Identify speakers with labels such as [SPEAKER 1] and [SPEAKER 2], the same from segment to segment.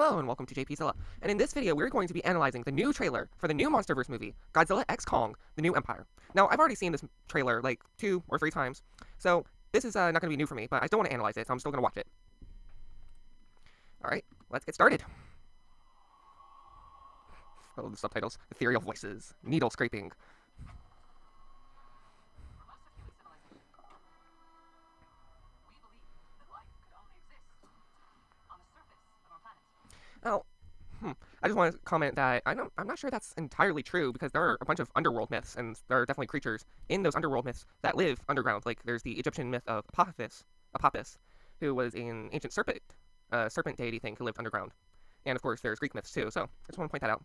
[SPEAKER 1] Hello and welcome to JPzilla, and in this video we're going to be analyzing the new trailer for the new MonsterVerse movie, Godzilla x Kong: The New Empire. Now, I've already seen this trailer like 2 or 3 times, so this is not going to be new for me, but I still want to analyze it, so I'm still going to watch it. Alright, let's get started. Oh, the subtitles. Ethereal voices. Needle scraping. Oh, I just want to comment that I'm not sure that's entirely true, because there are a bunch of underworld myths, and there are definitely creatures in those underworld myths that live underground. Like, there's the Egyptian myth of Apophis, who was an ancient serpent deity thing who lived underground. And of course, there's Greek myths too, so I just want to point that out.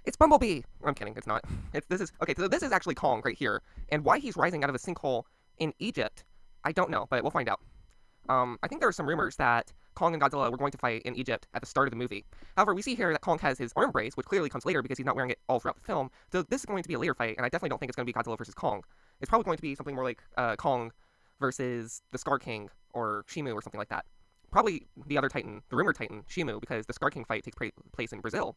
[SPEAKER 1] It's Bumblebee! I'm kidding, it's not. Okay, so this is actually Kong right here, and why he's rising out of a sinkhole in Egypt, I don't know, but we'll find out. I think there are some rumors that Kong and Godzilla were going to fight in Egypt at the start of the movie. However, we see here that Kong has his arm brace, which clearly comes later because he's not wearing it all throughout the film. So this is going to be a later fight, and I definitely don't think it's going to be Godzilla versus Kong. It's probably going to be something more like Kong versus the Scar King or Shimu or something like that. Probably the other Titan, the rumored Titan, Shimu, because the Scar King fight takes place in Brazil.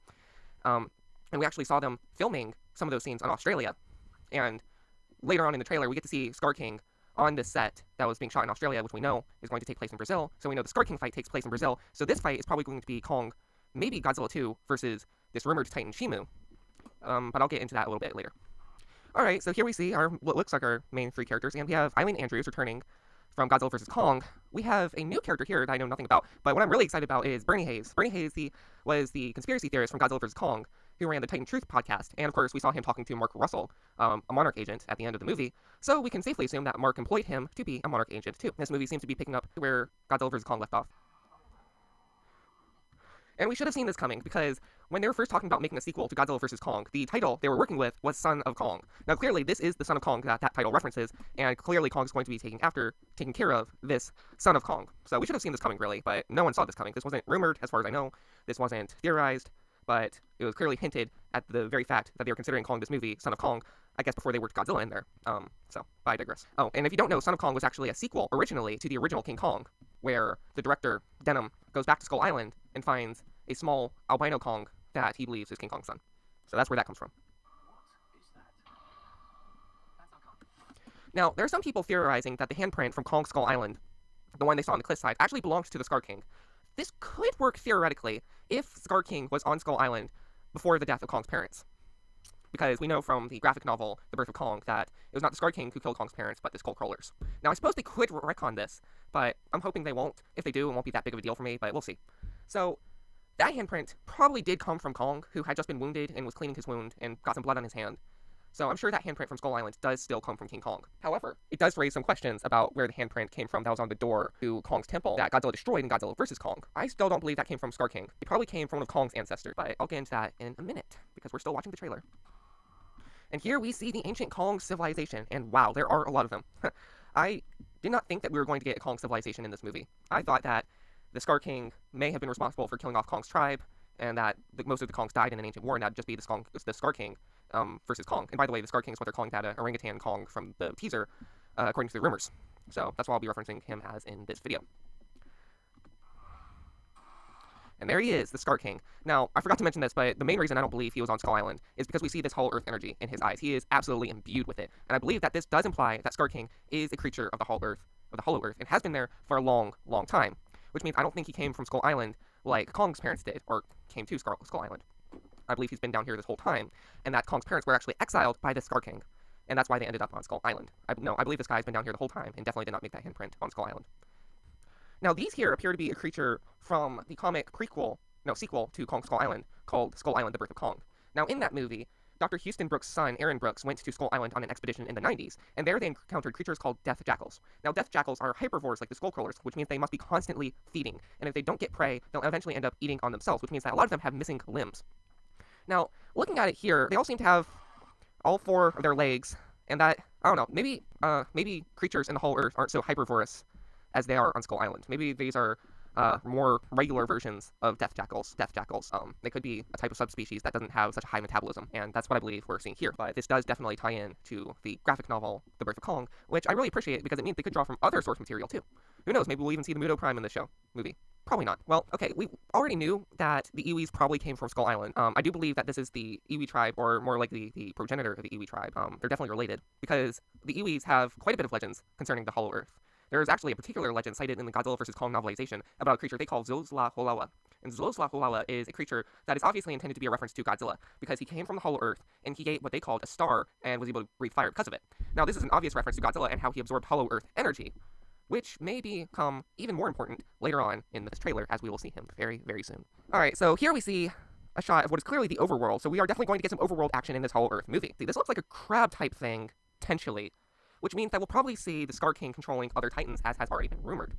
[SPEAKER 1] And we actually saw them filming some of those scenes in Australia. And later on in the trailer, we get to see Scar King on this set that was being shot in Australia, which we know is going to take place in Brazil. So we know the Scar King fight takes place in Brazil. So this fight is probably going to be Kong, maybe Godzilla 2, versus this rumored Titan Shimu. But I'll get into that a little bit later. Alright, so here we see what looks like our main 3 characters, and we have Eileen Andrews returning from Godzilla vs. Kong. We have a new character here that I know nothing about, but what I'm really excited about is Bernie Hayes. Bernie Hayes was the conspiracy theorist from Godzilla vs. Kong, who ran the Titan Truth podcast, and of course we saw him talking to Mark Russell, a Monarch agent, at the end of the movie, so we can safely assume that Mark employed him to be a Monarch agent too. This movie seems to be picking up where Godzilla vs. Kong left off. And we should have seen this coming, because when they were first talking about making a sequel to Godzilla vs. Kong, the title they were working with was Son of Kong. Now clearly this is the Son of Kong that title references, and clearly Kong's going to be taking care of this Son of Kong. So we should have seen this coming, really, but no one saw this coming. This wasn't rumored, as far as I know. This wasn't theorized, but it was clearly hinted at the very fact that they were considering calling this movie Son of Kong, I guess before they worked Godzilla in there. So I digress. Oh, and if you don't know, Son of Kong was actually a sequel originally to the original King Kong, where the director, Denham, goes back to Skull Island and finds a small albino Kong that he believes is King Kong's son. So that's where that comes from. Now, there are some people theorizing that the handprint from Kong's Skull Island, the one they saw on the cliffside, actually belongs to the Scar King. This could work theoretically if Scar King was on Skull Island before the death of Kong's parents. Because we know from the graphic novel, The Birth of Kong, that it was not the Scar King who killed Kong's parents, but the Skull Crawlers. Now, I suppose they could retcon this, but I'm hoping they won't. If they do, it won't be that big of a deal for me, but we'll see. So, that handprint probably did come from Kong, who had just been wounded and was cleaning his wound and got some blood on his hand. So I'm sure that handprint from Skull Island does still come from King Kong. However, it does raise some questions about where the handprint came from that was on the door to Kong's temple that Godzilla destroyed in Godzilla vs. Kong. I still don't believe that came from Scar King. It probably came from one of Kong's ancestors, but I'll get into that in a minute, because we're still watching the trailer. And here we see the ancient Kong civilization, and wow, there are a lot of them. I did not think that we were going to get a Kong civilization in this movie. I thought that the Scar King may have been responsible for killing off Kong's tribe, and that most of the Kongs died in an ancient war, and that'd just be the Scar King versus Kong. And by the way, the Scar King is what they're calling that orangutan Kong from the teaser, according to the rumors. So that's what I'll be referencing him as in this video. And there he is, the Scar King. Now, I forgot to mention this, but the main reason I don't believe he was on Skull Island is because we see this Hollow Earth energy in his eyes. He is absolutely imbued with it. And I believe that this does imply that Scar King is a creature of the Hollow Earth, and has been there for a long, long time. Which means I don't think he came from Skull Island like Kong's parents did, or came to Skull Island. I believe he's been down here this whole time, and that Kong's parents were actually exiled by the Scar King, and that's why they ended up on Skull Island. I believe this guy's been down here the whole time, and definitely did not make that handprint on Skull Island. Now, these here appear to be a creature from the comic sequel to Kong Skull Island, called Skull Island: The Birth of Kong. Now, in that movie, Dr. Houston Brooks' son, Aaron Brooks, went to Skull Island on an expedition in the 90s, and there they encountered creatures called death jackals. Now, death jackals are herbivores like the skull crawlers, which means they must be constantly feeding, and if they don't get prey, they'll eventually end up eating on themselves, which means that a lot of them have missing limbs. Now, looking at it here, they all seem to have all 4 of their legs, and that, I don't know, maybe creatures in the whole Earth aren't so herbivorous as they are on Skull Island. Maybe these are more regular versions of death jackals. They could be a type of subspecies that doesn't have such a high metabolism, and that's what I believe we're seeing here. But this does definitely tie in to the graphic novel, The Birth of Kong, which I really appreciate because it means they could draw from other source material too. Who knows, maybe we'll even see the Muto Prime in this movie. Probably not. Well, okay, we already knew that the Iwis probably came from Skull Island. I do believe that this is the Iwi tribe, or more likely the progenitor of the Iwi tribe. They're definitely related, because the Iwis have quite a bit of legends concerning the Hollow Earth. There is actually a particular legend cited in the Godzilla vs. Kong novelization about a creature they call Zozla Holawa. And Zozla Holawa is a creature that is obviously intended to be a reference to Godzilla, because he came from the Hollow Earth, and he ate what they called a star, and was able to breathe fire because of it. Now, this is an obvious reference to Godzilla and how he absorbed Hollow Earth energy, which may become even more important later on in this trailer, as we will see him very, very soon. Alright, so here we see a shot of what is clearly the overworld, so we are definitely going to get some overworld action in this Hollow Earth movie. See, this looks like a crab-type thing, potentially, which means that we'll probably see the Scar King controlling other titans, as has already been rumored.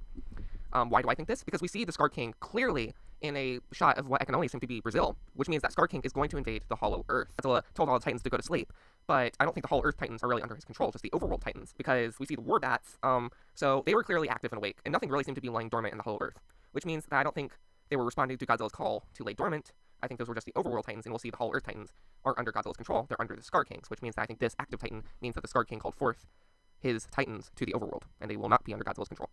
[SPEAKER 1] Why do I think this? Because we see the Scar King clearly in a shot of what I can only assume to be Brazil, which means that Scar King is going to invade the Hollow Earth. Godzilla told all the titans to go to sleep, but I don't think the Hollow Earth titans are really under his control, just the overworld titans, because we see the war bats, so they were clearly active and awake, and nothing really seemed to be lying dormant in the Hollow Earth, which means that I don't think they were responding to Godzilla's call to lay dormant. I think those were just the overworld titans, and we'll see the Hollow Earth titans are under Godzilla's control. They're under the Scar Kings, which means that I think this active titan means that the Scar King called forth his titans to the overworld, and they will not be under Godzilla's control.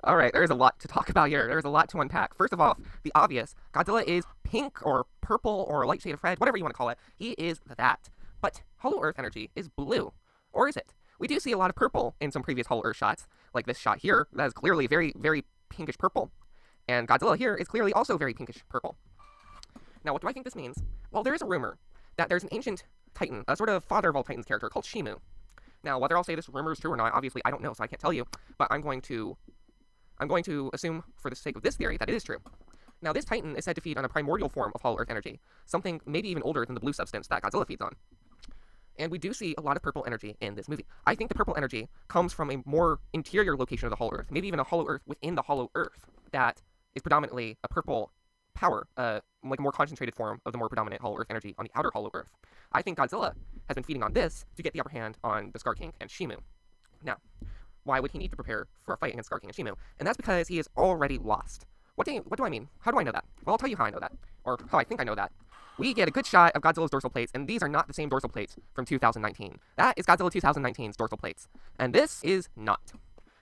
[SPEAKER 1] Alright, there's a lot to talk about here. There's a lot to unpack. First of all, the obvious. Godzilla is pink, or purple, or a light shade of red, whatever you want to call it. He is that. But Hollow Earth energy is blue. Or is it? We do see a lot of purple in some previous Hollow Earth shots, like this shot here. That is clearly very, very pinkish purple. And Godzilla here is clearly also very pinkish purple. Now, what do I think this means? Well, there is a rumor that there's an ancient titan, a sort of father of all titans character called Shimu. Now, whether I'll say this rumor is true or not, obviously I don't know, so I can't tell you, but I'm going to assume, for the sake of this theory, that it is true. Now, this titan is said to feed on a primordial form of Hollow Earth energy, something maybe even older than the blue substance that Godzilla feeds on. And we do see a lot of purple energy in this movie. I think the purple energy comes from a more interior location of the Hollow Earth, maybe even a Hollow Earth within the Hollow Earth, that is predominantly a purple power, like a more concentrated form of the more predominant Hollow Earth energy on the outer Hollow Earth. I think Godzilla has been feeding on this to get the upper hand on the Scar King and Shimu. Now, why would he need to prepare for a fight against Scar King and Shimu? And that's because he is already lost. What do I mean? How do I know that? Well, I'll tell you how I know that, or how I think I know that. We get a good shot of Godzilla's dorsal plates, and these are not the same dorsal plates from 2019. That is Godzilla 2019's dorsal plates, and this is not.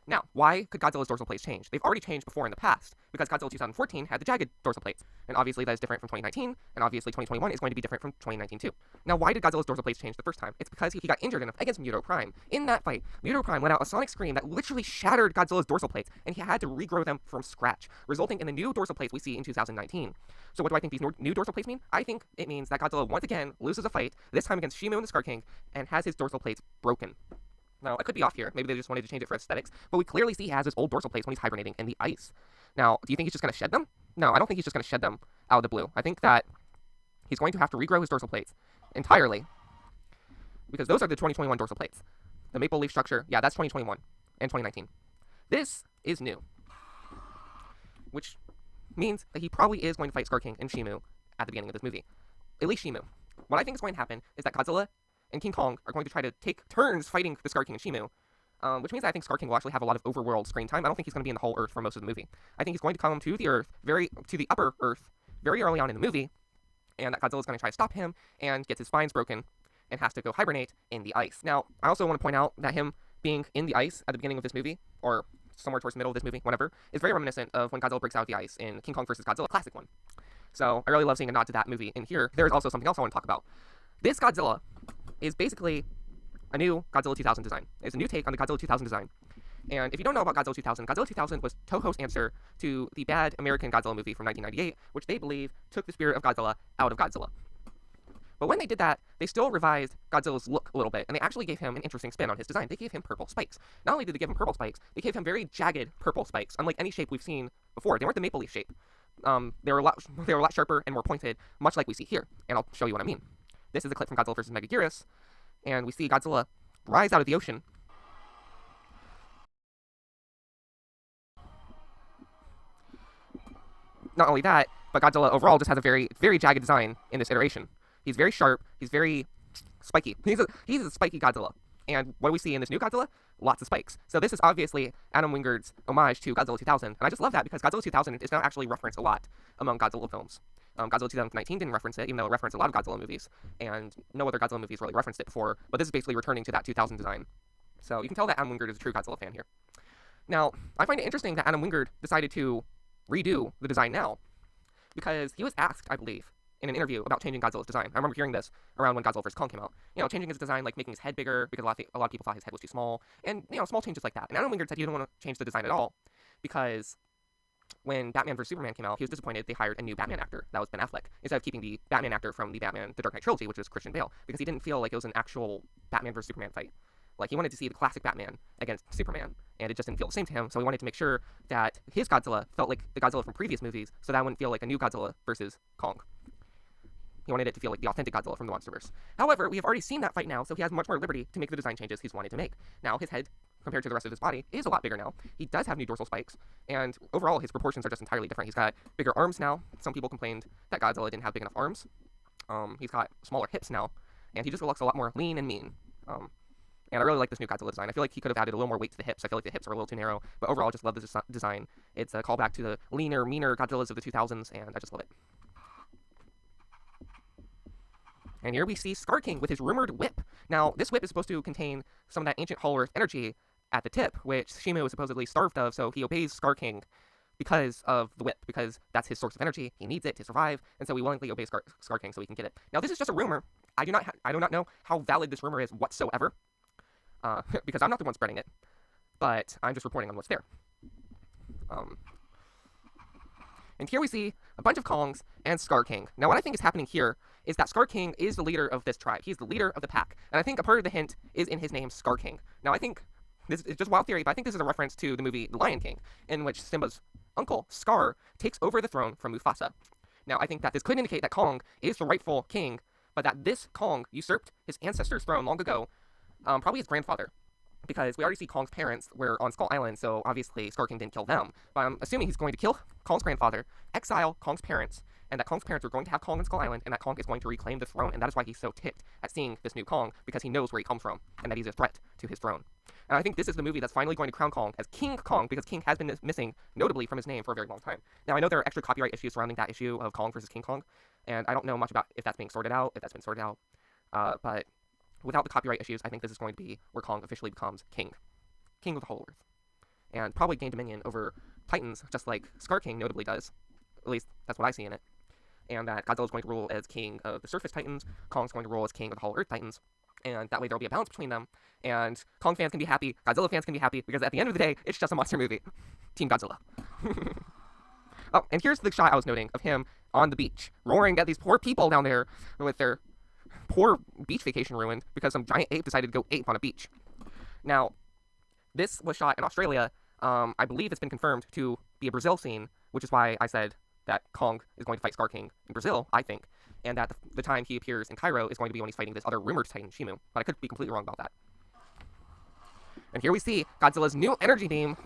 [SPEAKER 1] Now, why could Godzilla's dorsal plates change? They've already changed before in the past, because Godzilla 2014 had the jagged dorsal plates, and obviously that is different from 2019, and obviously 2021 is going to be different from 2019 too. Now, why did Godzilla's dorsal plates change the first time? It's because he got injured against Muto Prime. In that fight, Muto Prime let out a sonic scream that literally shattered Godzilla's dorsal plates, and he had to regrow them from scratch, resulting in the new dorsal plates we see in 2019. So what do I think these new dorsal plates mean? I think it means that Godzilla once again loses a fight, this time against Shimu and the Scar King, and has his dorsal plates broken. Now, I could be off here. Maybe they just wanted to change it for aesthetics, but we clearly see he has his old dorsal plates when he's hibernating in the ice. Now, do you think he's just going to shed them? No, I don't think he's just going to shed them out of the blue. I think that he's going to have to regrow his dorsal plates entirely, because those are the 2021 dorsal plates. The maple leaf structure, yeah, that's 2021 and 2019. This is new, which means that he probably is going to fight Scar King and Shimu at the beginning of this movie. At least Shimu. What I think is going to happen is that Godzilla and King Kong are going to try to take turns fighting the Scar King and Shimu, which means that I think Scar King will actually have a lot of overworld screen time. I don't think he's going to be in the whole Earth for most of the movie. I think he's going to come to the upper Earth, very early on in the movie, and that Godzilla is going to try to stop him and gets his spines broken and has to go hibernate in the ice. Now, I also want to point out that him being in the ice at the beginning of this movie, or somewhere towards the middle of this movie, whatever, is very reminiscent of when Godzilla breaks out of the ice in King Kong vs. Godzilla, classic one. So I really love seeing a nod to that movie in here. There's also something else I want to talk about. This Godzilla is basically a new Godzilla 2000 design. It's a new take on the Godzilla 2000 design. And if you don't know about Godzilla 2000 was Toho's answer to the bad American Godzilla movie from 1998, which they believe took the spirit of Godzilla out of Godzilla. But when they did that, they still revised Godzilla's look a little bit, and they actually gave him an interesting spin on his design. They gave him purple spikes. Not only did they give him purple spikes, they gave him very jagged purple spikes, unlike any shape we've seen before. They weren't the maple leaf shape. They were a lot sharper and more pointed, much like we see here, and I'll show you what I mean. This is a clip from Godzilla vs. Megaguirus, and we see Godzilla rise out of the ocean. Not only that, but Godzilla overall just has a very, very jagged design in this iteration. He's very sharp, he's very spiky. He's a spiky Godzilla. And what do we see in this new Godzilla? Lots of spikes. So this is obviously Adam Wingard's homage to Godzilla 2000, and I just love that because Godzilla 2000 is now actually referenced a lot among Godzilla films. Godzilla 2019 didn't reference it, even though it referenced a lot of Godzilla movies, and no other Godzilla movies really referenced it before, but this is basically returning to that 2000 design. So you can tell that Adam Wingard is a true Godzilla fan here. Now, I find it interesting that Adam Wingard decided to redo the design now, because he was asked, I believe, in an interview about changing Godzilla's design. I remember hearing this around when Godzilla vs. Kong came out. Changing his design, like making his head bigger, because a lot of people thought his head was too small, and, small changes like that. And Adam Wingard said he didn't want to change the design at all, because when Batman vs. Superman came out, he was disappointed they hired a new Batman actor, that was Ben Affleck, instead of keeping the Batman actor from the Dark Knight trilogy, which was Christian Bale, because he didn't feel like it was an actual Batman vs. Superman fight. Like, he wanted to see the classic Batman against Superman, and it just didn't feel the same to him, so he wanted to make sure that his Godzilla felt like the Godzilla from previous movies, so that wouldn't feel like a new Godzilla versus Kong. He wanted it to feel like the authentic Godzilla from the MonsterVerse. However, we have already seen that fight now, so he has much more liberty to make the design changes he's wanted to make. Now, his head, compared to the rest of his body, is a lot bigger now. He does have new dorsal spikes, and overall, his proportions are just entirely different. He's got bigger arms now. Some people complained that Godzilla didn't have big enough arms. He's got smaller hips now, and he just looks a lot more lean and mean. And I really like this new Godzilla design. I feel like he could have added a little more weight to the hips. I feel like the hips are a little too narrow, but overall, I just love this design. It's a callback to the leaner, meaner Godzillas of the 2000s, and I just love it. And here we see Scar King with his rumored whip. Now, this whip is supposed to contain some of that ancient Hollow Earth energy at the tip, which Shimu is supposedly starved of, so he obeys Scar King because of the whip, because that's his source of energy. He needs it to survive, and so he willingly obeys Scar King so he can get it. Now, this is just a rumor. I do not know how valid this rumor is whatsoever, because I'm not the one spreading it, but I'm just reporting on what's there. And here we see a bunch of Kongs and Scar King. Now, what I think is happening here is that Scar King is the leader of this tribe. He's the leader of the pack. And I think a part of the hint is in his name, Scar King. Now, I think this is just wild theory, but I think this is a reference to the movie The Lion King, in which Simba's uncle, Scar, takes over the throne from Mufasa. Now, I think that this could indicate that Kong is the rightful king, but that this Kong usurped his ancestor's throne long ago, probably his grandfather. Because we already see Kong's parents were on Skull Island, so obviously Scar King didn't kill them. But I'm assuming he's going to kill Kong's grandfather, exile Kong's parents, and that Kong's parents are going to have Kong on Skull Island, and that Kong is going to reclaim the throne, and that is why he's so ticked at seeing this new Kong, because he knows where he comes from, and that he's a threat to his throne. And I think this is the movie that's finally going to crown Kong as King Kong, because King has been missing, notably, from his name for a very long time. Now, I know there are extra copyright issues surrounding that issue of Kong versus King Kong, and I don't know much about if that's being sorted out, if that's been sorted out, but without the copyright issues, I think this is going to be where Kong officially becomes King of the whole Earth, and probably gain dominion over Titans, just like Scar King notably does. At least, that's what I see in it. And that Godzilla is going to rule as king of the surface Titans, Kong's going to rule as king of the whole Earth Titans, and that way there will be a balance between them, and Kong fans can be happy, Godzilla fans can be happy, because at the end of the day, it's just a monster movie. Team Godzilla. Oh, and here's the shot I was noting of him on the beach, roaring at these poor people down there with their poor beach vacation ruined because some giant ape decided to go ape on a beach. Now, this was shot in Australia. I believe it's been confirmed to be a Brazil scene, which is why I said that Kong is going to fight Scar King in Brazil, I think, and that the time he appears in Cairo is going to be when he's fighting this other rumored Titan, Shimu, but I could be completely wrong about that. And here we see Godzilla's new energy beam,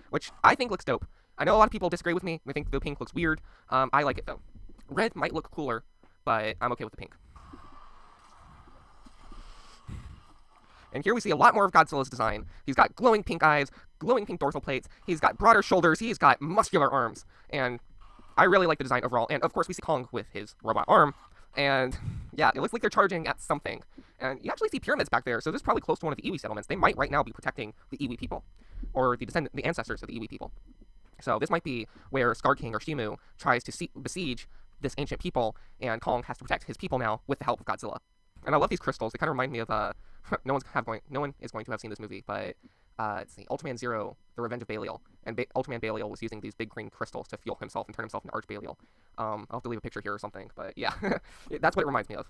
[SPEAKER 1] which I think looks dope. I know a lot of people disagree with me. They think the pink looks weird. I like it, though. Red might look cooler, but I'm okay with the pink. And here we see a lot more of Godzilla's design. He's got glowing pink eyes, glowing pink dorsal plates, he's got broader shoulders, he's got muscular arms, and I really like the design overall. And of course we see Kong with his robot arm, and yeah, it looks like they're charging at something. And you actually see pyramids back there, so this is probably close to one of the Iwi settlements. They might right now be protecting the Iwi people, or the ancestors of the Iwi people. So this might be where Scar King or Shimu tries to besiege this ancient people, and Kong has to protect his people now with the help of Godzilla. And I love these crystals. They kind of remind me of no one is going to have seen this movie, but it's the Ultraman Zero, The Revenge of Belial, and Ultraman Belial was using these big green crystals to fuel himself and turn himself into Arch Belial. I'll have to leave a picture here or something, but yeah, that's what it reminds me of.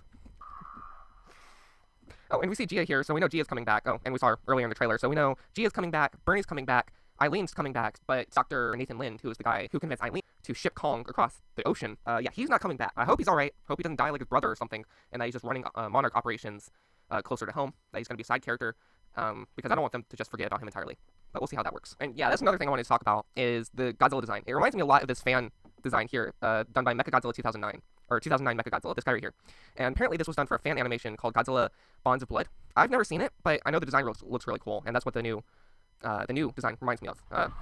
[SPEAKER 1] Oh, and we see Gia here, so we know Gia's coming back. Oh, and we saw her earlier in the trailer, so we know Gia's coming back, Bernie's coming back, Eileen's coming back, but Dr. Nathan Lind, who is the guy who convinced Eileen to ship Kong across the ocean, yeah, he's not coming back. I hope he's alright. Hope he doesn't die like his brother or something, and that he's just running Monarch operations closer to home, that he's going to be a side character, because I don't want them to just forget about him entirely. But we'll see how that works. And yeah, that's another thing I wanted to talk about, is the Godzilla design. It reminds me a lot of this fan design here, done by Mechagodzilla 2009, or 2009 Mechagodzilla, this guy right here. And apparently this was done for a fan animation called Godzilla Bonds of Blood. I've never seen it, but I know the design looks really cool, and that's what the new design reminds me of,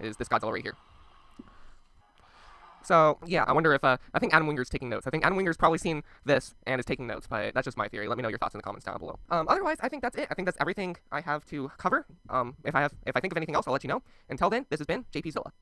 [SPEAKER 1] is this Godzilla right here. So yeah, I wonder if I think Adam Winger's taking notes. I think Adam Winger's probably seen this and is taking notes, but that's just my theory. Let me know your thoughts in the comments down below. Otherwise, I think that's it. I think that's everything I have to cover. If I think of anything else, I'll let you know. Until then, this has been JP Zilla.